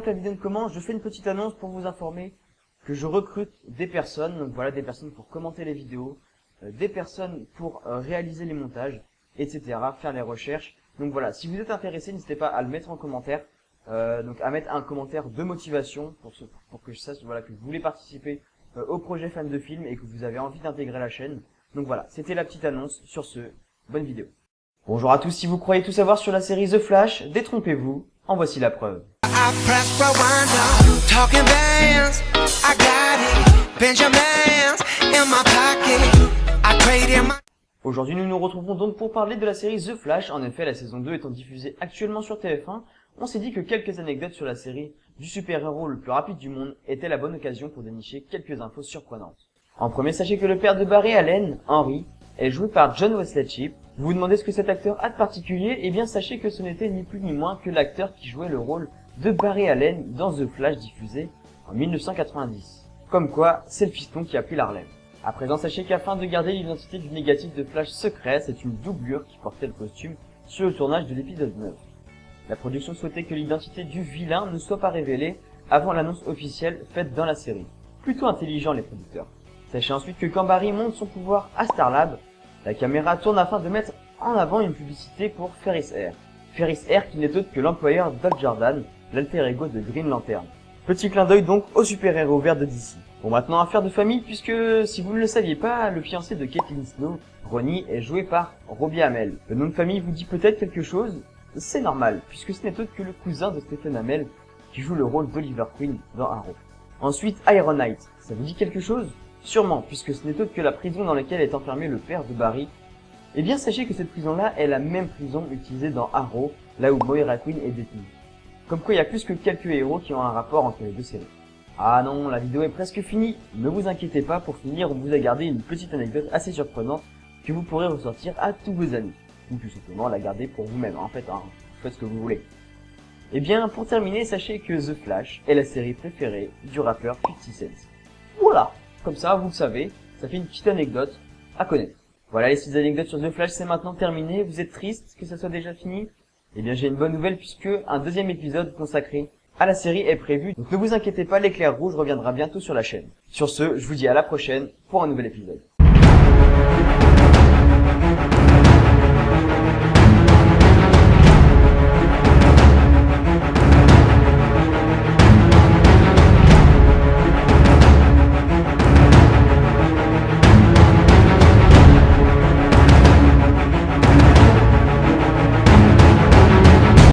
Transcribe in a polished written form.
que la vidéo ne commence, je fais une petite annonce pour vous informer que je recrute des personnes. Donc voilà, des personnes pour commenter les vidéos, des personnes pour réaliser les montages, etc., faire les recherches. Donc voilà, si vous êtes intéressé, n'hésitez pas à le mettre en commentaire, donc à mettre un commentaire de motivation pour que je sache voilà, que vous voulez participer au projet fan de film et que vous avez envie d'intégrer la chaîne. Donc voilà, c'était la petite annonce. Sur ce, bonne vidéo. Bonjour à tous, si vous croyez tout savoir sur la série The Flash, détrompez-vous, en voici la preuve. Aujourd'hui, nous nous retrouvons donc pour parler de la série The Flash. En effet, la saison 2 étant diffusée actuellement sur TF1, on s'est dit que quelques anecdotes sur la série du super-héros le plus rapide du monde étaient la bonne occasion pour dénicher quelques infos surprenantes. En premier, sachez que le père de Barry Allen, Henry, est joué par John Wesley Shipp. Vous vous demandez ce que cet acteur a de particulier? Eh bien, sachez que ce n'était ni plus ni moins que l'acteur qui jouait le rôle de Barry Allen dans The Flash diffusé en 1990. Comme quoi, c'est le fiston qui a pris la relève. À présent, sachez qu'afin de garder l'identité du négatif de Flash secret, c'est une doublure qui portait le costume sur le tournage de l'épisode 9. La production souhaitait que l'identité du vilain ne soit pas révélée avant l'annonce officielle faite dans la série. Plutôt intelligent les producteurs. Sachez ensuite que quand Barry monte son pouvoir à Starlab, la caméra tourne afin de mettre en avant une publicité pour Ferris Air. Ferris Air qui n'est autre que l'employeur Doc Jordan, l'alter ego de Green Lantern. Petit clin d'œil donc au super-héros vert de DC. Bon, maintenant affaire de famille, puisque si vous ne le saviez pas, le fiancé de Caitlin Snow, Ronnie, est joué par Robbie Amell. Le nom de famille vous dit peut-être quelque chose? C'est normal, puisque ce n'est autre que le cousin de Stephen Amell, qui joue le rôle d'Oliver Queen dans Arrow. Ensuite, Iron Knight. Ça vous dit quelque chose? Sûrement, puisque ce n'est autre que la prison dans laquelle est enfermé le père de Barry. Eh bien, sachez que cette prison-là est la même prison utilisée dans Arrow, là où Moira Queen est détenue. Comme quoi, il y a plus que quelques héros qui ont un rapport entre les deux séries. Ah non, la vidéo est presque finie. Ne vous inquiétez pas, pour finir, on vous a gardé une petite anecdote assez surprenante que vous pourrez ressortir à tous vos amis. Ou tout simplement la garder pour vous-même, en fait, faites ce que vous voulez. Eh bien, pour terminer, sachez que The Flash est la série préférée du rappeur 50 Cent. Voilà, comme ça, vous le savez, ça fait une petite anecdote à connaître. Voilà, les 6 anecdotes sur The Flash, c'est maintenant terminé. Vous êtes triste que ça soit déjà fini? Eh bien, j'ai une bonne nouvelle puisque un deuxième épisode consacré à la série est prévu. Donc ne vous inquiétez pas, l'éclair rouge reviendra bientôt sur la chaîne. Sur ce, je vous dis à la prochaine pour un nouvel épisode.